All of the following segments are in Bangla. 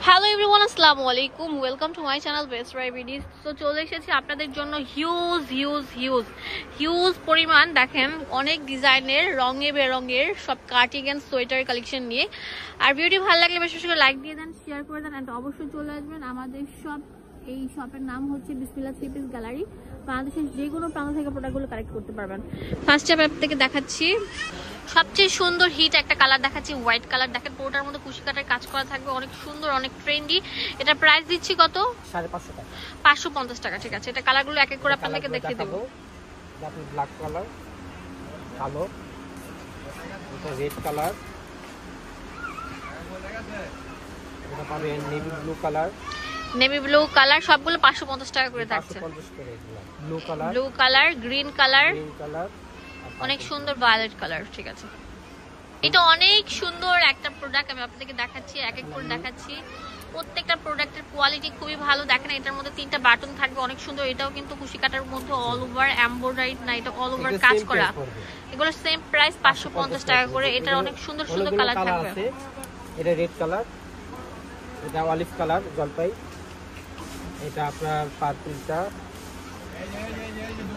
হ্যালো এভরিওয়ান, আসসালামু আলাইকুম। Welcome to my channel best রাইভিডিস। তো চলে এসেছি আপনাদের জন্য হিউজ পরিমাণ দেখেন অনেক ডিজাইনের রঙে বেরঙের সব কার্টিং অ্যান্ড সোয়েটার কালেকশন নিয়ে। আর ভিডিওটি ভালো লাগলে বেশি করে লাইক দিয়ে দেন, শেয়ার করে দেন, অ্যান্ড অবশ্যই চলে আসবেন আমাদের সব। এই শপের নাম হচ্ছে বিসমিল্লাহ থ্রি পিস গ্যালারি। বাংলাদেশের যে কোনো প্রান্ত থেকে প্রোডাক্টগুলো কালেক্ট করতে পারবেন। ফার্স্ট আমি আপনাদেরকে দেখাচ্ছি সবচেয়ে সুন্দর হিট একটা কালার দেখাচ্ছি, হোয়াইট কালার। দেখেন পুরোটার মধ্যে কুশি কাটার কাজ করা থাকবে, অনেক সুন্দর, অনেক ট্রেন্ডি। এটা প্রাইস দিচ্ছি কত? 550 টাকা। 550 টাকা, ঠিক আছে। এটা কালারগুলো এক এক করে আপনাদেরকে দেখিয়ে দেবো। আপনি ব্ল্যাক কালার, কালো, এটা রেড কালার, এটা পাবেন navy blue colour. Navy blue colour সবগুলো 550 টাকা করে থাকছে। ব্লু কালার, গ্রিন কালার, অনেক সুন্দর ভায়োলেট কালার, ঠিক আছে। এটা অনেক সুন্দর একটা প্রোডাক্ট, আমি আপনাদেরকে দেখাচ্ছি, এক এক করে দেখাচ্ছি। প্রত্যেকটা প্রোডাক্টের কোয়ালিটি খুবই ভালো। দেখেন এটার মধ্যে 3টা বাটন থাকবে, অনেক সুন্দর। এটাও কিন্তু কুশি কাটার মধ্যে অল ওভার এমব্রয়ডারি না, এটা অল ওভার কাজ করা। এগুলো সেম প্রাইস 550 টাকা করে। এটার অনেক সুন্দর সুন্দর কালার থাকবে। এটা রেড কালার, এটা অলিভ কালার জলপাই, এটা আপনার পার্পলটা,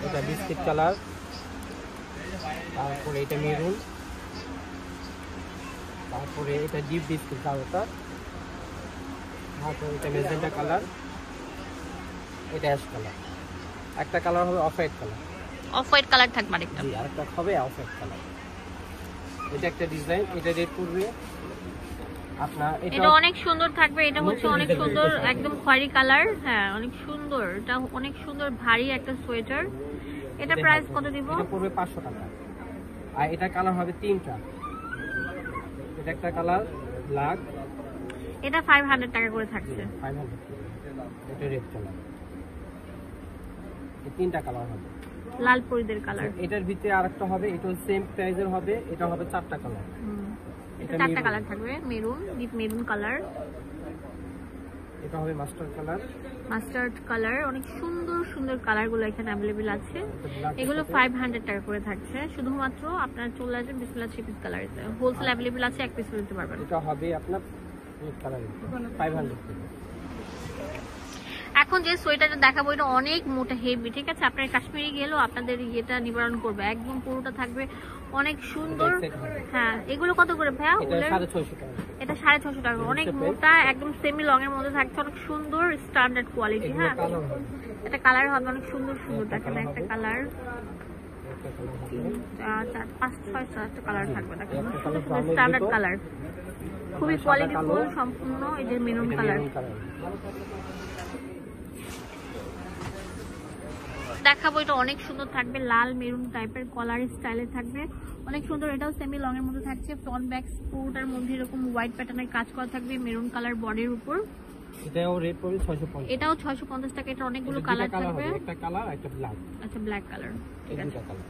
এটা বিস্কিট কালার, তারপরে এটা মেরুন, তারপরে এটা ডিপ বিস্কিট কালারটা, তারপরে এটা মেজেন্টা কালার, এটা অ্যাশ কালার। একটা কালার হবে off white colour. Off white colour থাকবে আরেকটা। জি, আরেকটা হবে অফ হোয়াইট কালার। এটা একটা ডিজাইন, এটা রেড পড়বে আপনার। এটা অনেক সুন্দর থাকবে। এটা হচ্ছে অনেক সুন্দর, একদম খয়েরি কালার। হ্যাঁ, অনেক সুন্দর। এটা অনেক সুন্দর ভারী একটা সোয়েটার। এটা প্রাইস কত দিব? এটা পড়বে 500 টাকা। আর এটা কালার হবে 3টা। এটা একটা কালার ব্ল্যাক, এটা 500 টাকা করে থাকছে। 500। এটা রেড কালার। এই 3টা কালার হবে। লাল পরিদের কালার। এটার ভিতরে আরেকটা হবে, এটা সেম প্রাইসের হবে, এটা হবে 4টা কালার। এটা 4টা কালার থাকবে। মেরুন, ডিপ মেরুন কালার, এটা হবে মাস্টার্ড কালার। মাস্টার্ড কালার, অনেক সুন্দর সুন্দর কালারগুলো এখানে अवेलेबल আছে। এগুলো 500 টাকা করে থাকছে। শুধুমাত্র আপনারা চলে আসবেন বিসমিল্লাহ থ্রি পিস গ্যালারিতে। হোলসেল अवेलेबल আছে, এক পিস নিতে পারবেন। এটা হবে আপনার রেড কালার 500 টাকা। এখন যে সোয়েটারটা দেখাবো এটা অনেক মোটা হেভি, ঠিক আছে। আপনার কাশ্মীরি গেলেও আপনাদের এটা নিবারণ করবে, একদম পুরোটা থাকবে অনেক সুন্দর। হ্যাঁ, এগুলো কত করে ভাইয়া? এটা 650 টাকা। অনেক মোটা, একদম সেমি লং এর মধ্যে থাকছে, অনেক সুন্দর স্ট্যান্ডার্ড কোয়ালিটি। হ্যাঁ, এটা কালার হবে অনেক সুন্দর সুন্দর। দেখেন একটা কালার, 4 5 6 কালার থাকবে। দেখেন স্ট্যান্ডার্ড কালার, খুবই কোয়ালিটিফুল সম্পূর্ণ। এই যে মেরুন কালার দেখাবো, এটা অনেক সুন্দর থাকবে, লাল মেরুন টাইপের কলার স্টাইলে থাকবে, অনেক সুন্দর। এটাও সেমি লং এর মধ্যে থাকছে, ফ্রন্ট ব্যাক পুরোটার মধ্যে এরকম হোয়াইট প্যাটার্নের কাজ করা থাকবে মেরুন কালার বডির উপর। এটাও রেট পড়বে 650। এটাও 650 টাকা। এটা অনেকগুলো কালার থাকবে, একটা কালার একটা ব্ল্যাক। আচ্ছা, ব্ল্যাক কালার, ঠিক আছে। কালার,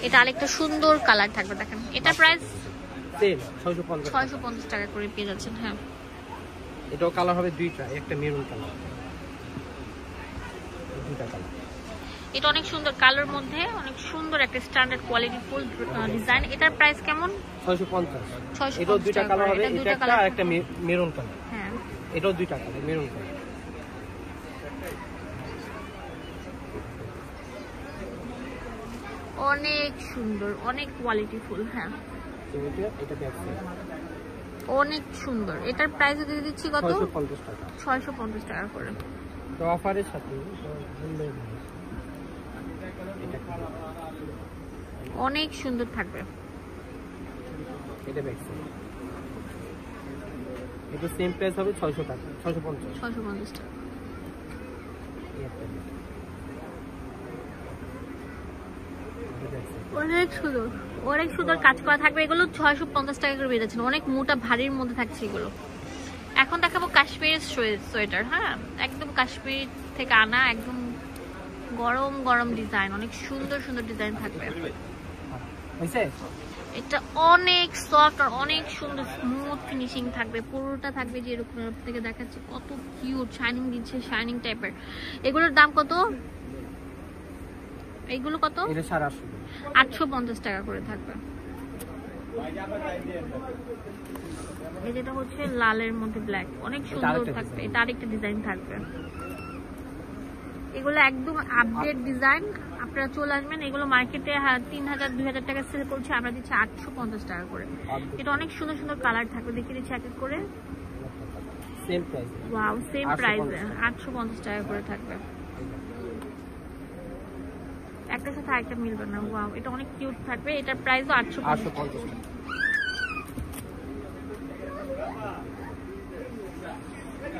এটা আরেকটা সুন্দর কালার থাকবে। দেখেন এটা প্রাইস সেম 650 টাকা করে পেয়ে যাচ্ছেন। হ্যাঁ, এটাও কালার হবে 2টা, একটা মেরুন কালার, 2টা কালার। এটা অনেক সুন্দর কালার মধ্যে, অনেক সুন্দর একটা স্ট্যান্ডার্ড কোয়ালিটি ফুল ডিজাইন। এটার প্রাইস কেমন? 650। এটাও 2টা কালার হবে, এটা একটা আর একটা মেরুন কালার। হ্যাঁ, এটাও 2টা কালার, মেরুন কালার। অনেক সুন্দর, অনেক কোয়ালিটি ফুল। হ্যাঁ, এটা ব্যাক সাইড, অনেক সুন্দর। এটার প্রাইস দিয়ে দিচ্ছি কত? 650 টাকা। 650 টাকা করে। তো অফারের সাথে অনেক সুন্দর থাকবে। এটা ব্যাক সাইড, এটা সেম প্রাইস হবে 600 টাকা, 650 টাকা। অনেক সুন্দর, অনেক সুন্দর কাজ করা থাকবে। এগুলো 650 টাকা করে বেরিয়েছে, অনেক মোটা ভারীর মধ্যে থাকছে এগুলো। এখন দেখাবো কাশ্মীরি সোয়েটার। হ্যাঁ, একদম কাশ্মীর থেকে আনা, একদম গরম গরম ডিজাইন, অনেক সুন্দর সুন্দর ডিজাইন থাকবে। এটা অনেক সফট আর অনেক সুন্দর স্মুথ ফিনিশিং থাকবে, পুরোটা থাকবে যে এরকম থেকে দেখাচ্ছে, কত কিউট, শাইনিং দিচ্ছে, শাইনিং টাইপের। এগুলোর দাম কত? এগুলো কত? 850 টাকা করে থাকবে। এই যেটা হচ্ছে লালের মধ্যে ব্ল্যাক, অনেক সুন্দর থাকবে। এটা আরেকটা ডিজাইন থাকবে। এগুলো একদম আপডেট ডিজাইন, আপনারা চলে আসবেন। এগুলো মার্কেটে 3000-2000 টাকা সেল করছে, আমরা দিচ্ছি 850 টাকা করে। এটা অনেক সুন্দর সুন্দর কালার থাকবে, দেখিয়ে দিচ্ছি এক এক করে। সেম প্রাইস, ওয়াও, সেম প্রাইসে 850 টাকা করে থাকবে। একটার সাথে আরেকটা মিলবে না। ওয়াও, এটা অনেক কিউট থাকবে। এটার প্রাইসও 850।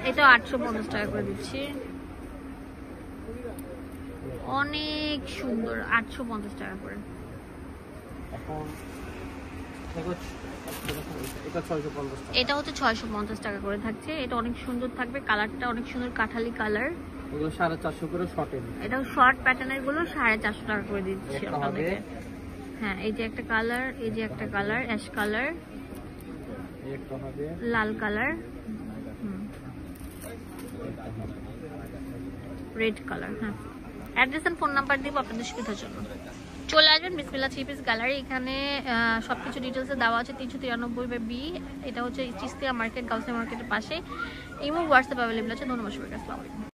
এটা 850 টাকা করে দিচ্ছি। অনেক সুন্দর, 850 টাকা করে। এটা হচ্ছে 650 টাকা করে থাকছে। এটা অনেক সুন্দর থাকবে, কালারটা অনেক সুন্দর, কাঠালি কালার। এগুলো 450 করে শর্টের। এটাও শর্ট প্যাটার্নের গুলো 450 টাকা করে দিচ্ছি আপনাদেরকে। হ্যাঁ, এই যে একটা কালার, এই যে একটা কালার, অ্যাশ কালার, একটা হবে লাল কালার, রেড কালার। হ্যাঁ, অ্যাড্রেস এন্ড ফোন নাম্বার দিব আপনাদের সুবিধার জন্য। চলে আসবেন বিসমিল্লাহ থ্রি পিস গ্যালারি। এখানে সবকিছু ডিটেলসে দেওয়া আছে। 393/B, এটা হচ্ছে চিস্তিয়া মার্কেট, গাউসিয়া মার্কেটের পাশে। ইমো হোয়াটসঅ্যাপ অ্যাভেলেবল আছে। ধন্যবাদ সবাইকে, আসসালামু আলাইকুম।